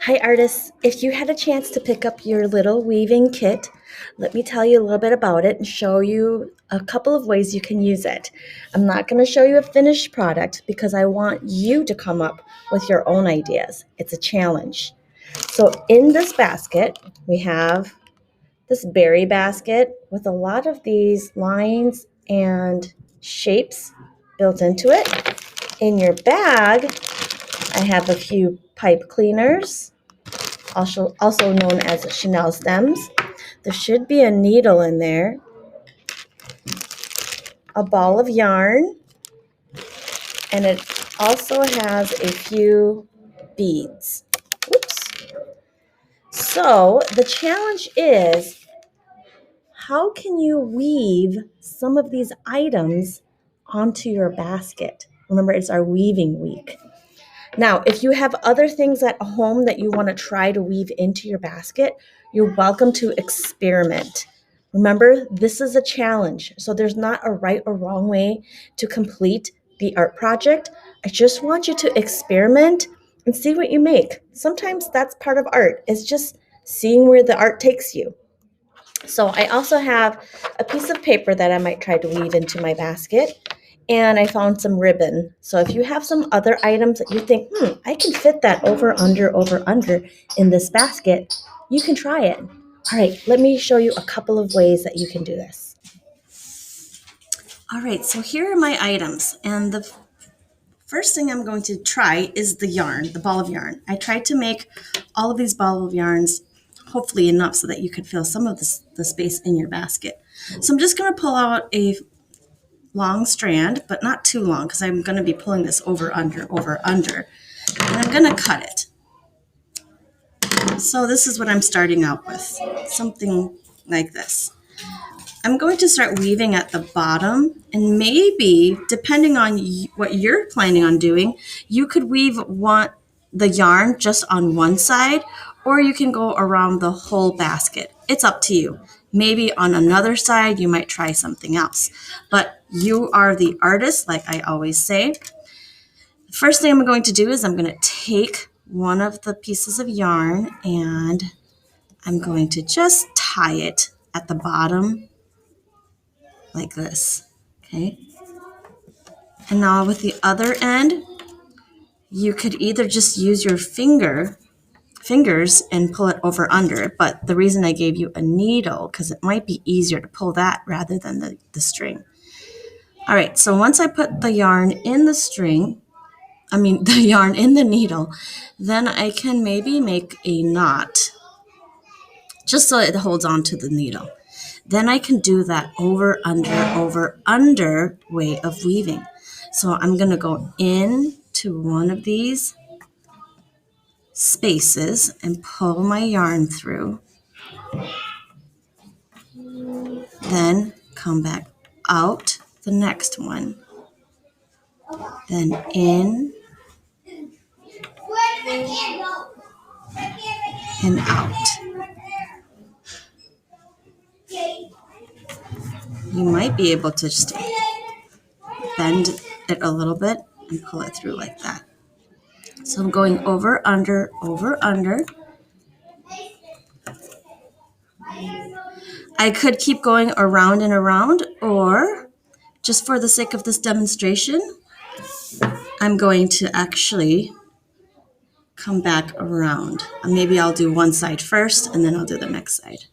Hi artists, if you had a chance to pick up your little weaving kit, let me tell you a little bit about it and show you a couple of ways you can use it. I'm not going to show you a finished product because I want you to come up with your own ideas. It's a challenge. So in this basket, we have this berry basket with a lot of these lines and shapes built into it. In your bag, I have a few pipe cleaners, also known as Chanel stems. There should be a needle in there, a ball of yarn, and it also has a few beads. Oops. So the challenge is, how can you weave some of these items onto your basket? Remember, it's our weaving week. Now, if you have other things at home that you want to try to weave into your basket, you're welcome to experiment. Remember, this is a challenge, so there's not a right or wrong way to complete the art project. I just want you to experiment and see what you make. Sometimes that's part of art, is just seeing where the art takes you. So I also have a piece of paper that I might try to weave into my basket. And I found some ribbon. So if you have some other items that you think, I can fit that over, under in this basket, you can try it. All right, let me show you a couple of ways that you can do this. All right, so here are my items. And the first thing I'm going to try is the yarn, the ball of yarn. I tried to make all of these ball of yarns hopefully enough so that you could fill some of the space in your basket. So I'm just going to pull out a long strand, but not too long because I'm going to be pulling this over, under, and I'm going to cut it. So this is what I'm starting out with, something like this. I'm going to start weaving at the bottom, and maybe, depending on what you're planning on doing, you could weave the yarn just on one side, or you can go around the whole basket. It's up to you. Maybe on another side, you might try something else. But you are the artist, like I always say. The first thing I'm going to do is I'm going to take one of the pieces of yarn, and I'm going to just tie it at the bottom like this, okay? And now with the other end, you could either just use your fingers and pull it over under, but the reason I gave you a needle, because it might be easier to pull that rather than the string. All right, so once I put the yarn in the yarn in the needle, then I can maybe make a knot just so it holds on to the needle. Then I can do that over, under way of weaving. So I'm going to go into one of these spaces and pull my yarn through. Then come back out the next one. Then in and out. You might be able to just bend it a little bit and pull it through like that. So I'm going over, under. I could keep going around and around, or just for the sake of this demonstration, I'm going to actually come back around. Maybe I'll do one side first and then I'll do the next side.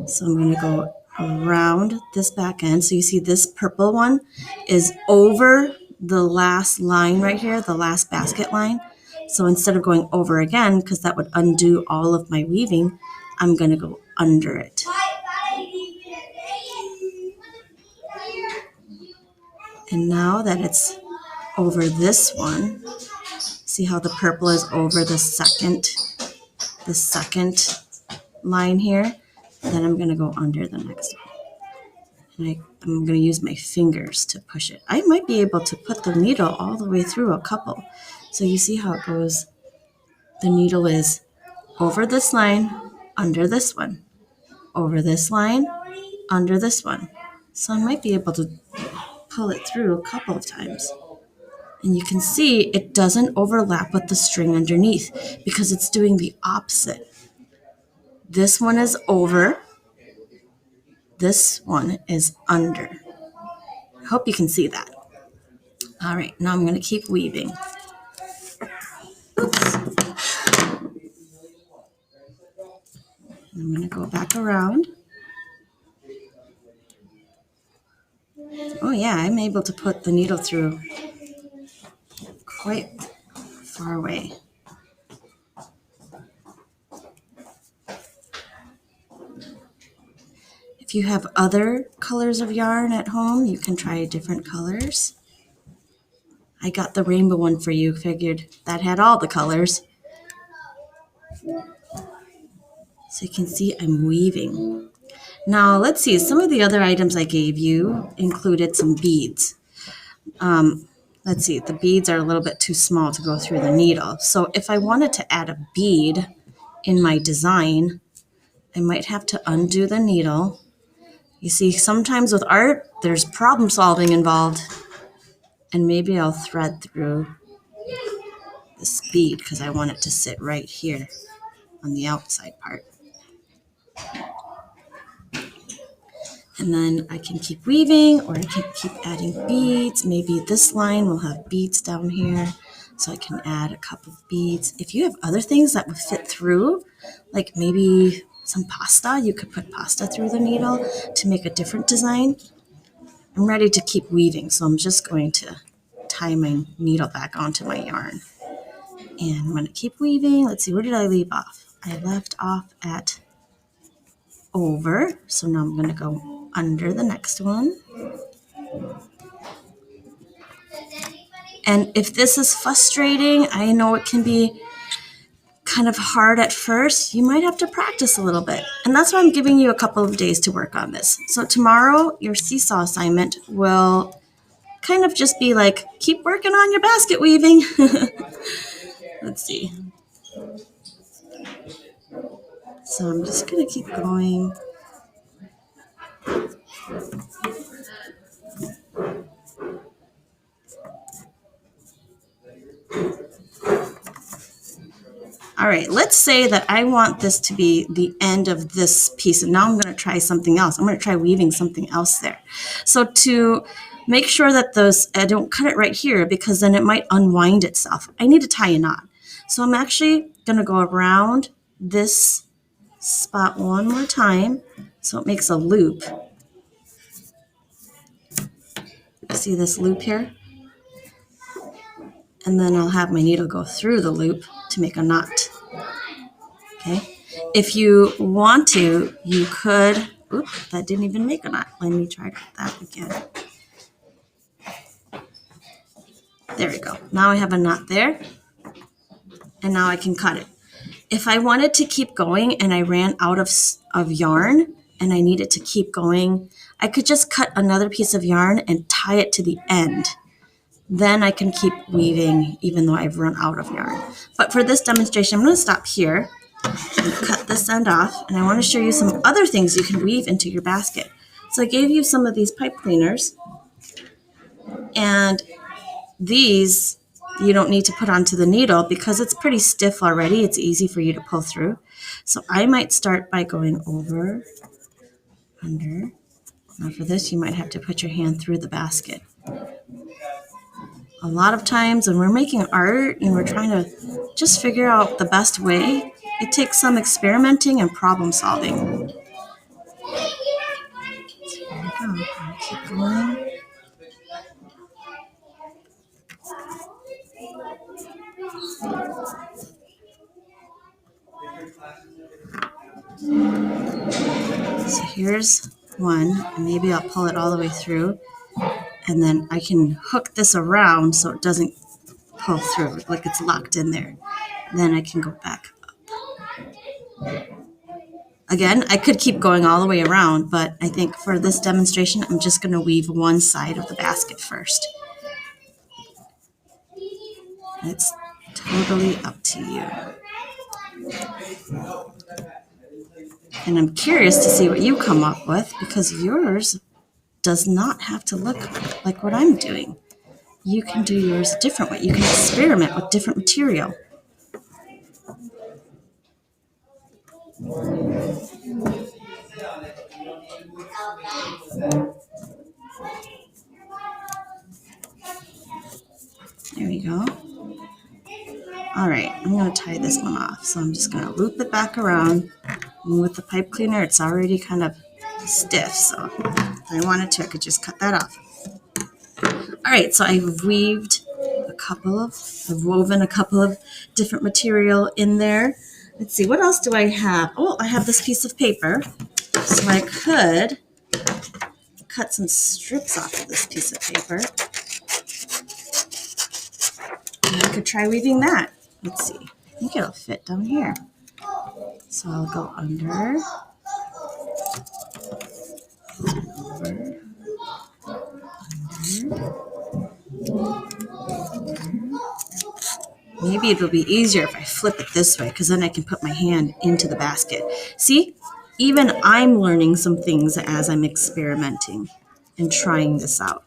So I'm going to go around this back end. So you see this purple one is over the last line right here, the last basket line. So instead of going over again, because that would undo all of my weaving, I'm going to go under it. And now that it's over this one, see how the purple is over the second line here? Then I'm going to go under the next one. And I'm going to use my fingers to push it. I might be able to put the needle all the way through a couple. So you see how it goes? The needle is over this line, under this one, over this line, under this one. So I might be able to pull it through a couple of times. And you can see it doesn't overlap with the string underneath because it's doing the opposite. This one is over. This one is under. I hope you can see that. All right, now I'm going to keep weaving. Oops. I'm going to go back around. Oh yeah, I'm able to put the needle through quite far away. If you have other colors of yarn at home, you can try different colors. I got the rainbow one for you, figured that had all the colors. So you can see I'm weaving. Now let's see, some of the other items I gave you included some beads. Let's see, the beads are a little bit too small to go through the needle. So if I wanted to add a bead in my design, I might have to undo the needle. You see, sometimes with art, there's problem solving involved. And maybe I'll thread through this bead because I want it to sit right here on the outside part. And then I can keep weaving, or I can keep adding beads. Maybe this line will have beads down here, so I can add a couple of beads. If you have other things that would fit through, like maybe some pasta, you could put pasta through the needle to make a different design. I'm ready to keep weaving, so I'm just going to tie my needle back onto my yarn. And I'm going to keep weaving. Let's see, where did I leave off? I left off at over, so now I'm going to go under the next one. And if this is frustrating, I know it can be kind of hard at first. You might have to practice a little bit. And that's why I'm giving you a couple of days to work on this. So tomorrow, your seesaw assignment will kind of just be like, keep working on your basket weaving. Let's see. So I'm just going to keep going. All right, let's say that I want this to be the end of this piece, and now I'm going to try something else. I'm going to try weaving something else there. So to make sure that I don't cut it right here because then it might unwind itself, I need to tie a knot. So I'm actually going to go around this spot one more time so it makes a loop. See this loop here? And then I'll have my needle go through the loop to make a knot. Okay. If you want to, you could, oops, that didn't even make a knot. Let me try that again. There we go. Now I have a knot there. And now I can cut it. If I wanted to keep going and I ran out of yarn and I needed to keep going, I could just cut another piece of yarn and tie it to the end. Then I can keep weaving even though I've run out of yarn. But for this demonstration, I'm going to stop here and cut this end off. And I want to show you some other things you can weave into your basket. So I gave you some of these pipe cleaners. And these you don't need to put onto the needle because it's pretty stiff already. It's easy for you to pull through. So I might start by going over, under. Now for this, you might have to put your hand through the basket. A lot of times when we're making art and we're trying to just figure out the best way, it takes some experimenting and problem solving. So here we go. I'll keep going. So here's one, and maybe I'll pull it all the way through, and then I can hook this around so it doesn't pull through, like it's locked in there. Then I can go back up. Again, I could keep going all the way around, but I think for this demonstration, I'm just going to weave one side of the basket first. It's totally up to you. And I'm curious to see what you come up with because yours does not have to look like what I'm doing. you can do yours a different way. You can experiment with different material. There we go. All right, I'm going to tie this one off. So I'm just going to loop it back around. And with the pipe cleaner, it's already kind of stiff. So if I wanted to, I could just cut that off. All right, so I've woven a couple of different material in there. Let's see, what else do I have? Oh, I have this piece of paper. So I could cut some strips off of this piece of paper. And I could try weaving that. Let's see. I think it'll fit down here. So I'll go under. Over. Maybe it'll be easier if I flip it this way, because then I can put my hand into the basket. See? Even I'm learning some things as I'm experimenting and trying this out.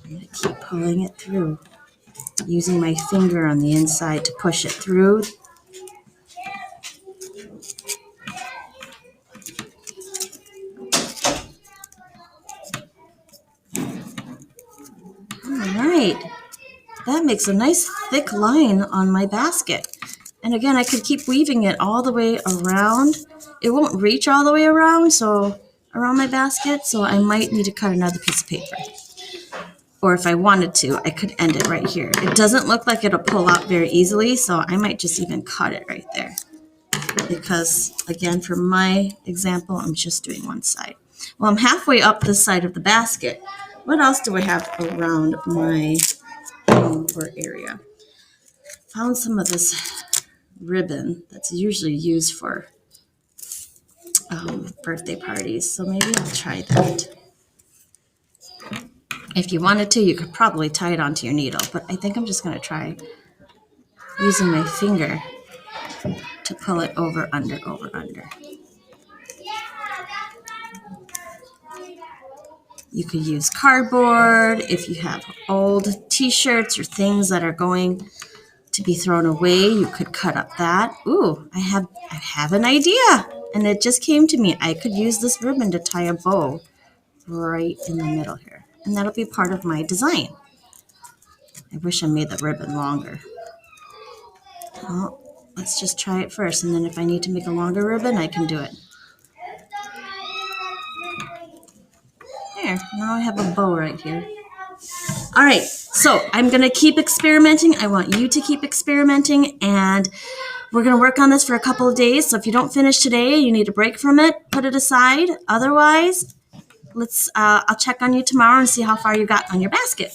I'm going to keep pulling it through, using my finger on the inside to push it through. All right. That makes a nice thick line on my basket. And again, I could keep weaving it all the way around. It won't reach all the way around, so around my basket, so I might need to cut another piece of paper. Or if I wanted to, I could end it right here. It doesn't look like it'll pull out very easily, so I might just even cut it right there. Because, again, for my example, I'm just doing one side. Well, I'm halfway up this side of the basket. What else do I have around my area? Found some of this ribbon that's usually used for birthday parties, so maybe I'll try that. If you wanted to, you could probably tie it onto your needle, but I think I'm just going to try using my finger to pull it over, under, over, under. You could use cardboard if you have old t-shirts or things that are going to be thrown away. You could cut up that. Ooh, I have an idea, and it just came to me. I could use this ribbon to tie a bow right in the middle here, and that'll be part of my design. I wish I made the ribbon longer. Well, let's just try it first, and then if I need to make a longer ribbon, I can do it. There, now I have a bow right here. All right, so I'm going to keep experimenting. I want you to keep experimenting, and we're going to work on this for a couple of days. So if you don't finish today, you need a break from it, put it aside. Otherwise, I'll check on you tomorrow and see how far you got on your basket.